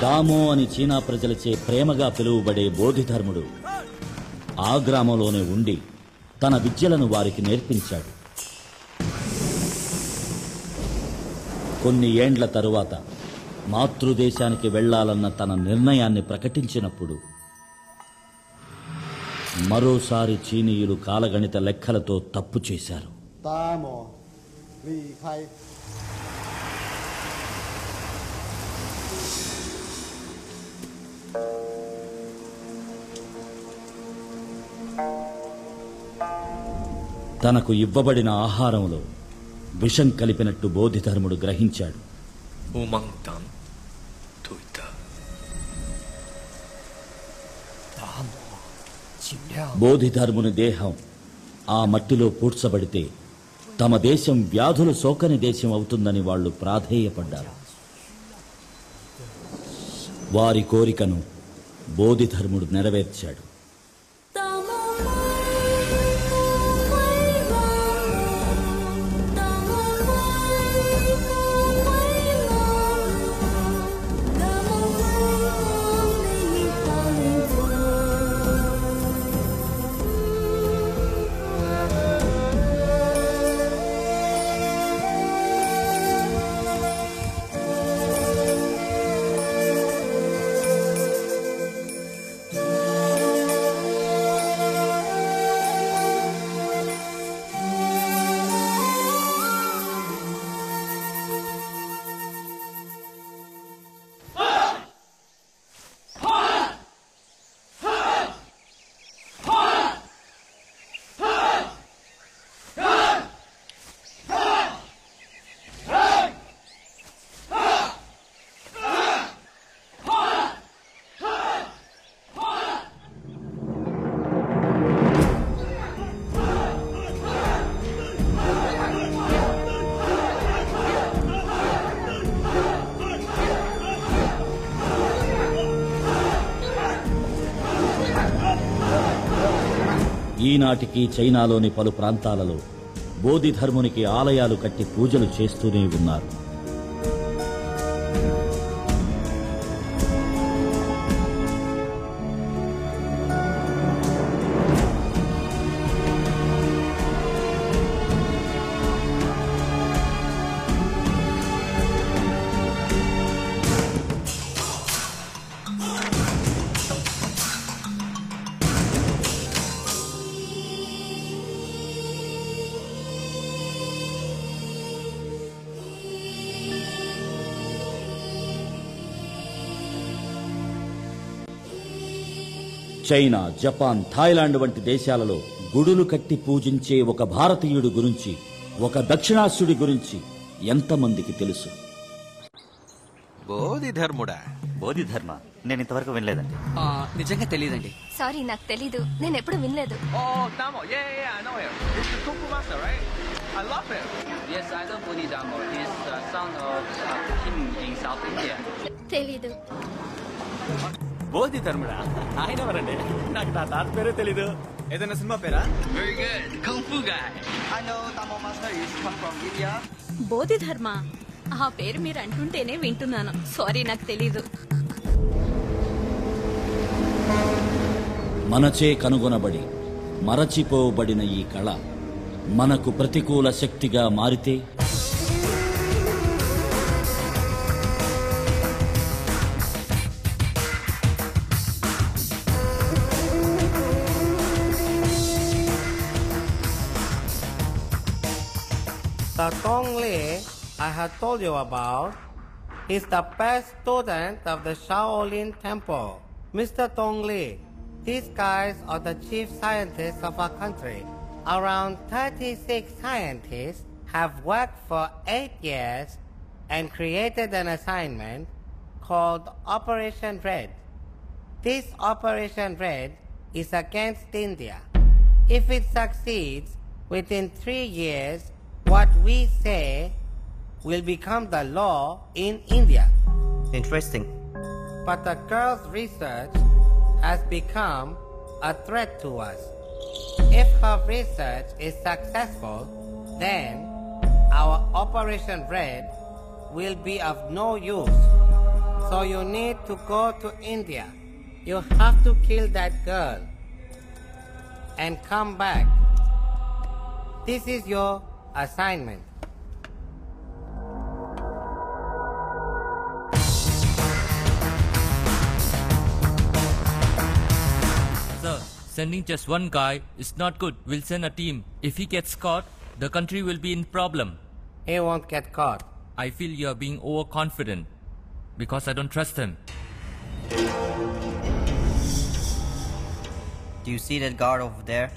దామో అని చీనా ప్రజలచే ప్రేమగా పిలువబడే బోధిధర్ముడు ఆ గ్రామంలోనే ఉండి తన విద్యలను వారికి నేర్పించాడు. కొన్ని ఏండ్ల తరువాత మాతృదేశానికి వెళ్లాలన్న తన నిర్ణయాన్ని ప్రకటించినప్పుడు మరోసారి చీనీయులు కాలగణిత లెక్కలతో తప్పు చేశారు. తనకు ఇవ్వబడిన ఆహారంలో విషం కలిపినట్టు బోధిధర్ముడు గ్రహించాడు. బోధిధర్ముని దేహం ఆ మట్టిలో పూడ్చబడితే తమ దేశం వ్యాధులు సోకని దేశం అవుతుందని వాళ్లు ప్రాధేయపడ్డారు. వారి కోరికను బోధిధర్ముడు నెరవేర్చాడు. ఈనాటికి చైనాలోని పలు ప్రాంతాలలో బోధిధర్మునికి ఆలయాలు కట్టి పూజలు చేస్తూనే ఉన్నారు. చైనా, జపాన్, థాయిలాండ్ వంటి దేశాలలో గుడులు కట్టి పూజించే ఒక భారతీయుడి గురించి, ఒక దక్షిణాస్యుడి గురించి ఎంతమందికి తెలుసు? బోధిధర్ముడా? బోధిధర్మ నేను ఇంతవరకు వినలేదండి. నిజంగా తెలియదండి. సారీ, నాకు తెలీదు. నేను ఎప్పుడు వినలేదు. తెలీదు. బోధిధర్ముడా? ఆయన ఎవరండి? నాకు నా తాత పేరే తెలీదు. ఏదైనా సినిమా పేరా? బోధిధర్మ ఆ పేరు మీరు అంటుంటేనే వింటున్నాను. సారీ, నాకు తెలీదు. మనచే కనుగొనబడి మరచిపోబడిన ఈ కళ మనకు ప్రతికూల శక్తిగా మారితే The Tong Li I have told you about is the best student of the Shaolin Temple. Mr. Tong Li, these guys are the chief scientists of our country. Around 36 scientists have worked for 8 years and created an assignment called Operation Red. This Operation Red is against India. If it succeeds, within 3 years, what we say will become the law in India. Interesting. But the girl's research has become a threat to us. If her research is successful, then our Operation Red will be of no use. So you need to go to India. You have to kill that girl and come back. This is your assignment. Sir, sending just one guy is not good. We'll send a team. If he gets caught, the country will be in problem. He won't get caught. I feel you are being overconfident because I don't trust him. Do you see that guard over there?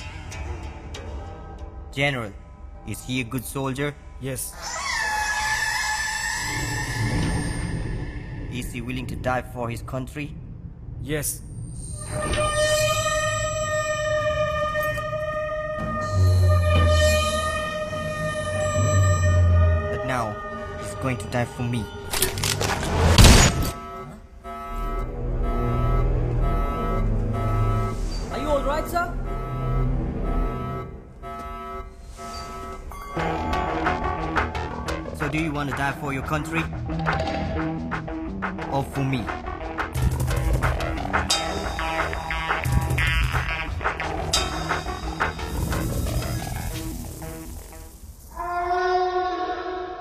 General, is he a good soldier? Yes. Is he willing to die for his country? Yes. But now, he's going to die for me. Are you all right, sir? So do you want to die for your country? Or for me?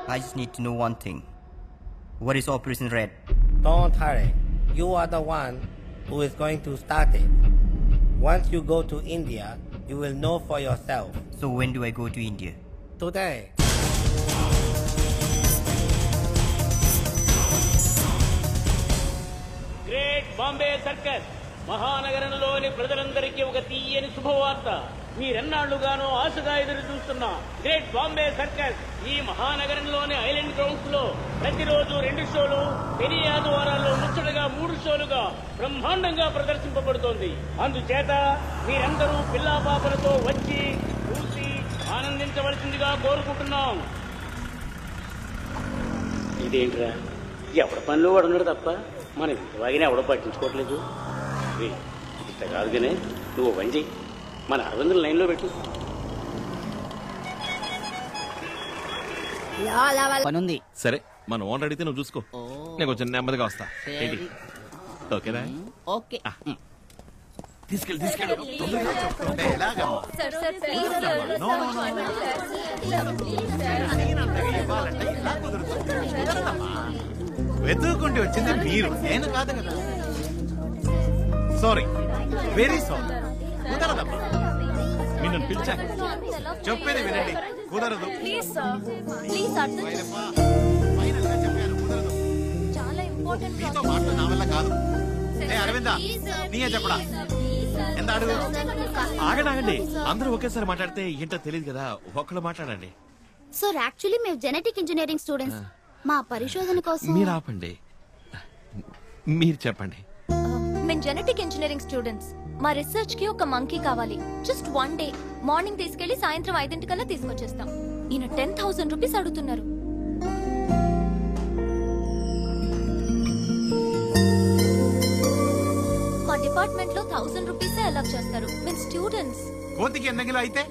I just need to know one thing. What is Operation Red? Don't hurry. You are the one who is going to start it. Once you go to India, you will know for yourself. So when do I go to India? Today. Great Bombay circus మహానగరంలోని ప్రజలందరికీ ఒక తీయని శుభవార్త. మీరెన్నాళ్లుగానో ఆశగా ఎదురు చూస్తున్న great Bombay circus ఈ మహానగరంలోని island grounds లో ప్రతిరోజు 2 షోలు, శని ఆదివారాల్లో ముచ్చటగా 3 షోలుగా బ్రహ్మాండంగా ప్రదర్శింపబడుతోంది. అందుచేత మీరందరూ పిల్లా పాపలతో వచ్చి చూసి ఆనందించవలసిందిగా కోరుకుంటున్నాం. ఇదేంట్రా, ఎవడ పనిలో వాడున్నాడు తప్ప మనం ఇంతవాగినా ఎవడో పట్టించుకోవట్లేదు. ఇంత కాదుగానే నువ్వు పని చెయ్యి, మన అరవిందుల లైన్లో పెట్టు. పనుంది. సరే మన ఓనర్ అడిగితే నువ్వు చూసుకో, నేను కొంచెం నెమ్మదిగా వస్తా. ఏంటి ఓకేనా? ఓకే. తీసుకెళ్ళి సార్ సార్ ప్లీజ్ సార్. వెతుక్కుంటూ వచ్చింది మీరు, నేను కాదు కదా. Sorry, very sorry. కుదరదమ్మా, మీరు నన్ను పిలిచా, చెప్పేది వినండి. కుదరదు. ప్లీజ్ సార్, ప్లీజ్ అర్థం ఫైనల్ గా చెప్పాను, కుదరదు. చాలా ఇంపార్టెంట్. నీతో మాటలు నా వల్ల కాదు. ఏ అరవిందా, నీయే చెప్పడా? ఎంత అడుగు. ఆగండి, అందరూ ఒకేసారి మాట్లాడితే ఏంటో తెలియదు కదా, ఒక్కళ్ళు మాట్లాడండి. సార్ యాక్చువల్లీ మేము జెనెటిక్ ఇంజనీరింగ్ స్టూడెంట్స్. మా పరిశోధన కోసం మీరు ఆపండి, మీరు చెప్పండి. మేము జెనెటిక్ ఇంజనీరింగ్ స్టూడెంట్స్. మా రీసెర్చ్ కి ఒక మంకీ కావాలి. Just 1 day. మార్నింగ్ తీసుకెళ్లి సాయంత్రం 5 తీసుకొచ్చేస్తాం. ఈయన 10,000 రూపీస్ అడుగుతున్నారు. మా డిపార్ట్మెంట్ లో 1000 రూపీస్ అలాట్ చేస్తారు. మేము స్టూడెంట్స్. కోతికి ఎన్నగిలో అయితే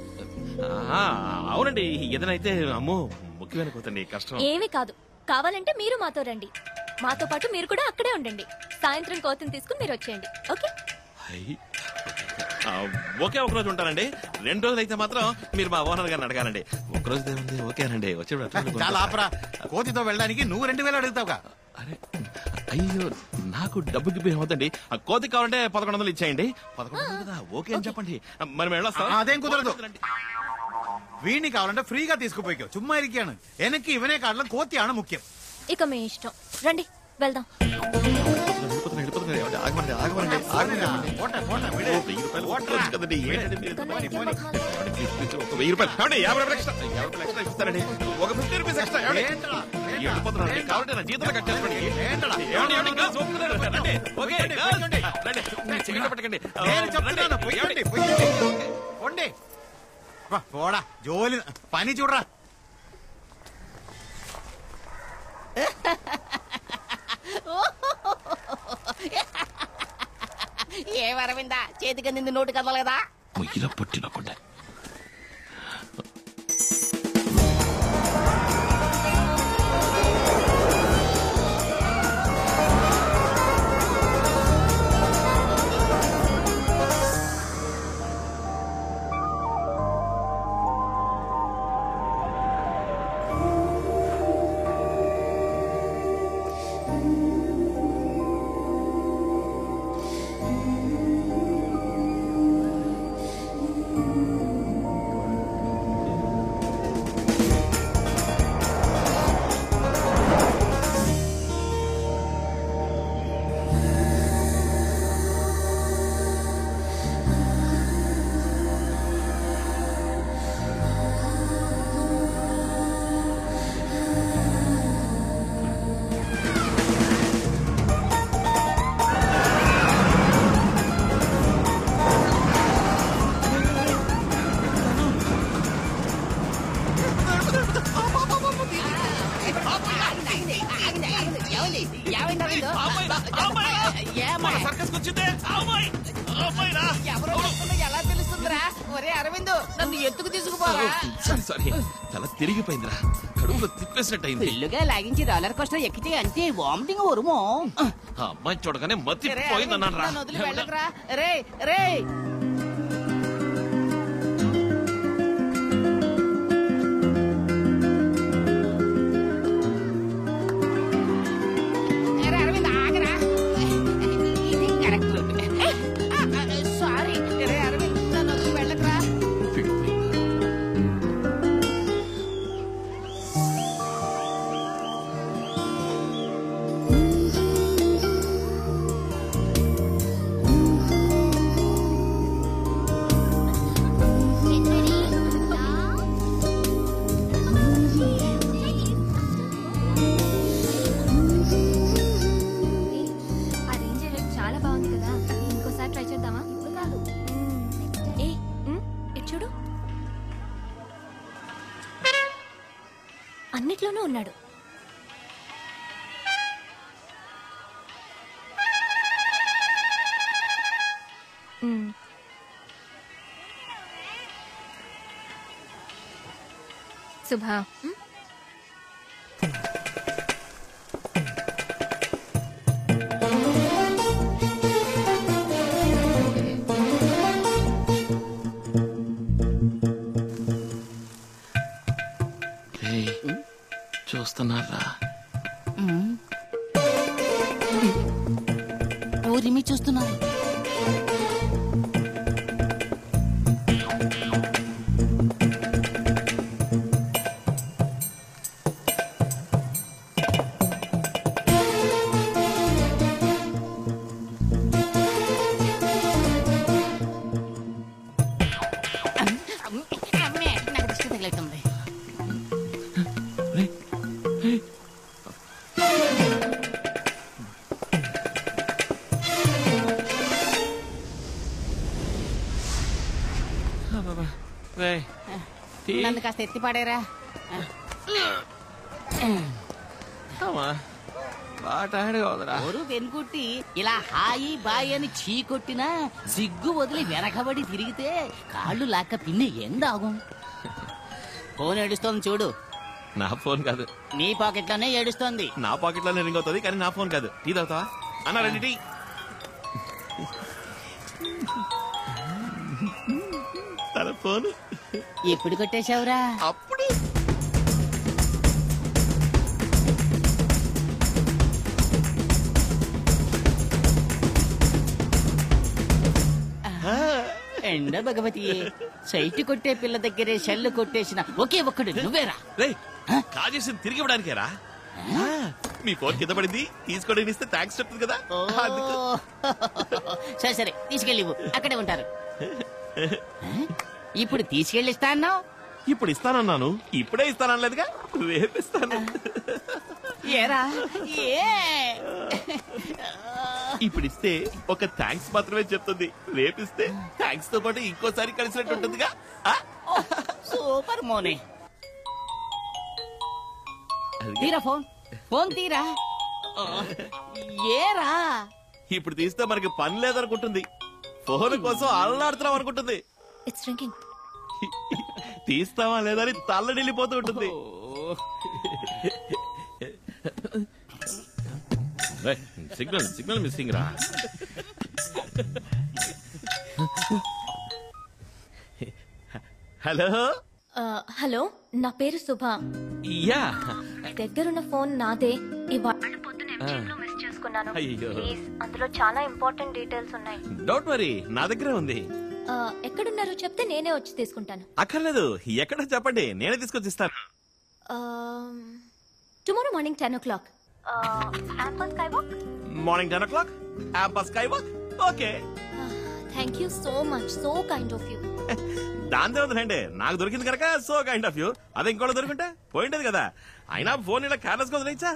అవునండి, ఏదైనా అమ్మో ముఖ్యమైన కోతండి, కష్టం. ఏమీ కాదు, కావాలంటే మీరు మాతో రండి. మాతో పాటు మీరు కూడా అక్కడే ఉండండి. సాయంత్రం కోతిని తీసుకుని మీరు వచ్చేయండి. ఓకే? ఒకే ఒక రోజు ఉంటానండి. 2 రోజులు అయితే మాత్రం మీరు మా ఓనర్ గారిని అడగాలండి. ఒక రోజు ఏముంది, ఓకేనండి. వచ్చేప్పుడు చాలా ఆపరా. కోతితో వెళ్ళడానికి నువ్వు 2,000 అడుగుతావుగా. అరే అయ్యో, నాకు డబ్బుకి బియ్యం అవుతండి. ఆ కోతి కావాలంటే 1100 ఇచ్చేయండి. 1100 కదా, ఓకే అని చెప్పండి. మరి వెళ్ళొస్తాం. అదేం కుదరదు. వీడిని కావాలంటే ఫ్రీగా తీసుకుపోయి చుమ్మా ఇరికాను. వెనక్కి ఇవనే కావడం కోతి ఆడ ముఖ్యం. ఇక మీ ఇష్టం, రండి వెళ్దాం. పోడా జోలి పని చూడరా. ఏమరవిందా, చేతికి నింది నోటి కదలలేదా? ఇలా పుట్టినకుండా సర్కస్ వచ్చిందే ఎవరో ఎలా తెలుస్తుందిరా? ఒరే అరవింద్, నన్ను ఎత్తుకు తీసుకుపోరా. సారీ తల తిరిగిపోయిందిరా, కడుపులో తిప్పేసినట్టయింది. పెళ్ళుగా లాగించి రోలర్ కోస్టర్ ఎక్కితే అంతే వామిటింగ్ వరుమో. ఆ అమ్మాయి చూడగానే మతిపోయిందన్నాను రా. నన్ను వదిలి వెళ్ళకురా. రే రే అరవింద్ ఆగరా. ఇది కరెక్ట్ రూట్. సారీ రే అరవింద్, నన్ను వదిలి వెళ్ళకురా. చాలా బాగుంది కదా, ఇంకోసారి ట్రై చేద్దామా? ఇప్పుడు కాదు. ఏ ఇటు చూడు, అన్నిట్లోనూ ఉన్నాడు. శుభా, చూస్తున్నారా? ఊరిమి చూస్తున్నారు. అమ్మే, నాకు దిష్టి తగిలేస్తుంది. నన్ను కాస్త ఎత్తి పాడేరా. ఊరు వెనుకొట్టి ఇలా హాయి బాయి అని చీ కొట్టినా సిగ్గు వదిలి వెనకబడి తిరిగితే కాళ్ళు లాక్క పిన్ని ఎందాகும். ఫోన్ ఏడుస్తోంది చూడు. నా ఫోన్ కాదు, నీ పాకెట్ లోనే ఏడుస్తోంది. నా పాకెట్ లోనే రింగ్ అవుతుంది, కానీ నా ఫోన్ కాదు. టీ తాగుతావా అన్నా? రండి టీ. తన ఫోన్ ఎప్పుడు కొట్టేశావురా? అప్పుడు ఎండ భగవతి, సైట్ కొట్టే పిల్ల దగ్గరే షెల్లు కొట్టేసిన ఒకే ఒక్కడు నువ్వేరా? కాజేసి తిరిగి ఇవ్వడానికేరా? మీ ఫోన్ కింద పడింది, తీసుకోవడానికి ఇస్తే థ్యాంక్స్ చెప్తుంది కదా. సరే సరే తీసుకెళ్ళి అక్కడే ఉంటారు. ఇప్పుడు తీసుకెళ్ళి ఇస్తా అన్నావు. ఇప్పుడు ఇస్తానన్నాను, ఇప్పుడే ఇస్తానలేదుగా, రేపిస్తాను. ఏరా ఏ ఇప్పుడు ఇస్తే ఒక థ్యాంక్స్ మాత్రమే చెప్తుంది, రేపిస్తే థ్యాంక్స్ తో పాటు ఇంకోసారి కలిసినట్టు ఉంటుందిగా. సూపర్ మోనే. తీరా ఫోన్, ఫోన్ తీరా. ఏరా ఇప్పుడు తీస్తే మనకి పని లేదనుకుంటుంది, ఫోన్ కోసం అల్లాడుతున్నాం అనుకుంటుంది. It's ringing. తీస్తావా లేదని తల్లడిల్లిపోతూ ఉంటుంది. సిగ్నల్ సిగ్నల్ మిస్సింగ్ రా. హలో హలో, నా పేరు శుభ. యా, దగ్గరున్న ఫోన్ నాదే. ఇవాళ పొద్దున మిస్ చేసుకున్నాను. ప్లీజ్, అందులో చాలా ఇంపార్టెంట్ డీటెయిల్స్ ఉన్నాయి. డోంట్ వరీ, నా దగ్గరే ఉంది. ఎక్కడున్నారో చెప్తే నేనే వచ్చి తీసుకుంటాను. అక్కర్లేదు, ఎక్కడో చెప్పండి, నేనే తీసుకొచ్చి ఇస్తాను. Tomorrow morning 10 o'clock. Amber Skywalk. Morning 10 o'clock, Amber Skywalk. Okay. Thank you so much, so kind of you. దాంతో ఉందండి, నాకు దొరికింది కనుక సో కైండ్ ఆఫ్ యూ. అదే ఇంకోటి దొరికింటే పోయింటది కదా. అయినా ఫోన్ ఇలా కేర్లెస్ గా వదిలేచ్చా?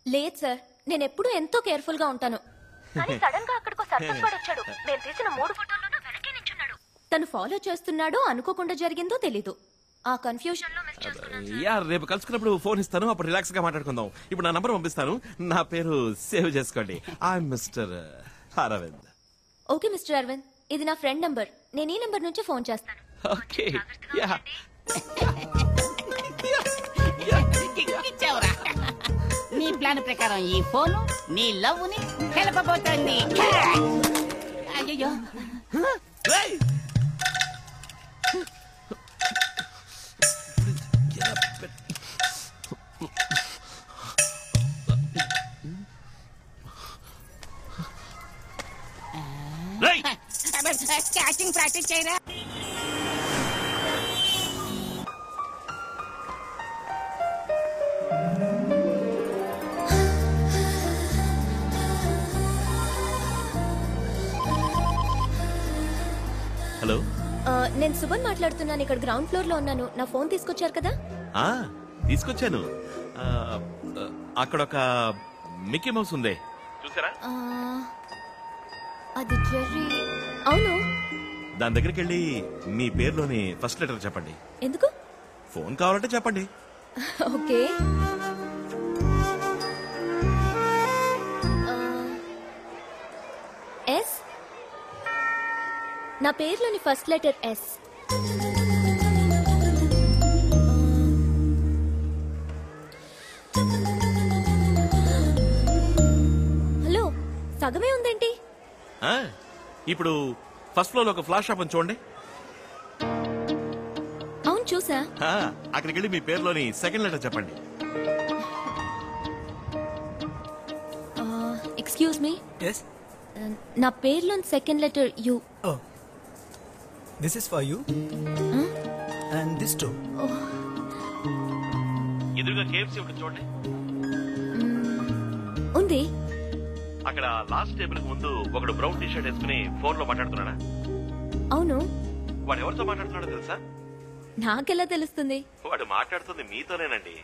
లేదు సార్, నేను ఎప్పుడూ ఎంతో కేర్ఫుల్ గా ఉంటాను. కానీ సడన్ గా అక్కడికి సర్పంచ్ వాడు వచ్చాడు. నేను తీసిన 3 ఫోటోల్లోనూ వెనకే నించున్నాడు. తను ఫాలో చేస్తున్నాడో అనుకోకుండా జరిగిందో తెలీదు. ఆ కన్ఫ్యూజన్ లో మిస్ చేసుకున్నాను. యా రేపు కలుసుకున్నప్పుడు ఫోన్ ఇస్తాను, అప్పుడు రిలాక్స్ గా మాట్లాడుకుందాం. ఇప్పుడు నా నంబర్ పంపిస్తాను, నా పేరు సేవ్ చేసుకోండి. I mister Arvind. Okay mister Arvind, ఇది నా ఫ్రెండ్ నంబర్. నేను ఈ నంబర్ నుంచి ఫోన్ చేస్తాను. ఓకే యా ఇచ్చావురా. నీ ప్లాన్ ప్రకారం ఈ ఫోను నీ లవ్ ని కలపబోతోంది. అయ్యో యాక్టింగ్ ప్రాక్టీస్ చేయరా. హలో, నేను సుమన్ మాట్లాడుతున్నాను. ఇక్కడ గ్రౌండ్ ఫ్లోర్ లో ఉన్నాను. నా ఫోన్ తీసుకొచ్చారు కదా? తీసుకొచ్చాను. అక్కడ ఒక మిక్కీ మౌస్ ఉంది, చూసారా? అది జెర్రీ. అవును. దాని దగ్గరికి వెళ్ళి మీ పేరులోని ఫస్ట్ లెటర్ చెప్పండి. ఎందుకు? ఫోన్ కావాలంటే చెప్పండి. ఓకే. ఎస్. నా పేరులోని ఫస్ట్ లెటర్ ఎస్. హలో, సగమే ఉందేంటి? ఇప్పుడు ఫస్ట్ ఫ్లోర్ లో ఒక ఫ్లాష్ షాప్ ఉంది, చూడండి. అవును, చూసా. అక్కడికి వెళ్ళి మీ పేరులోని సెకండ్ లెటర్ చెప్పండి. Excuse me. నా పేరులోని second letter U. This is for you. And this too. ఎదురుగా KFC ఉంటుంది, చూడండి. ఉంది. అక్కడ లాస్ట్ టేబుల్ కి ముందు ఒకడు బ్రౌన్ టీ షర్ట్ వేసుకుని ఫోన్ లో మాట్లాడుతున్నాడా? అవును. వాడు ఎవరితో మాట్లాడుతున్నాడో తెలుసా? నాకెలా తెలుస్తుంది? వాడు మాట్లాడుతుంది మీతోనేనండి.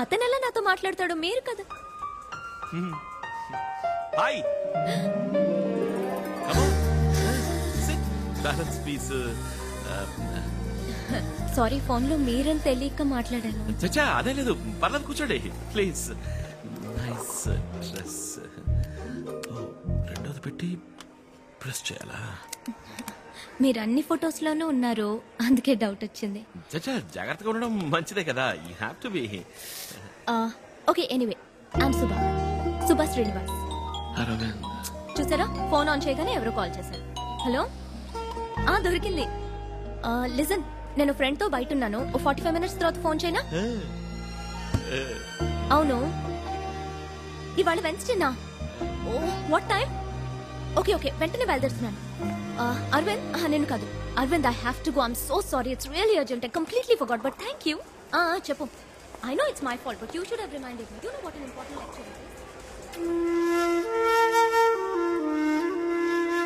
అతనెలా నాతో మాట్లాడతాడు? మీరు కదా. Hi, balance piece. Sorry, phone లో మీరని తెలియక మాట్లాడాను. చచ్చా, అదే లేదు, పర్లేదు, కూర్చోండి ప్లీజ్. Nice dress. రెండోది పెట్టి ప్రెస్ చేయాలా? మీరు అన్ని ఫొటోస్ లోనూ ఉన్నారు, అందుకే డౌట్ వచ్చింది. చచ్చా, జాగ్రత్తగా ఉండడం మంచిదే కదా. You have to be. Okay, anyway, I'm Subha Srinivas. చూసారా, ఫోన్ ఆన్ చేయగానే ఎవరో కాల్ చేశారు. హలో, దొరికింది. లిజన్, నేను ఫ్రెండ్ తో బయట ఉన్నాను. 45 minutes తర్వాత ఫోన్ చేయనా? అవును, ఇవాళ వెన్స్డేనా? What time? ఓకే ఓకే, వెంటనే బయలుదేరుతున్నాను. అరవింద్, నేను కాదు Aravind, I have to go. I'm so sorry, it's really urgent. I completely forgot, but thank you. చెప్పు. I know it's my fault, but you should have reminded me. You know what an important lecture it is.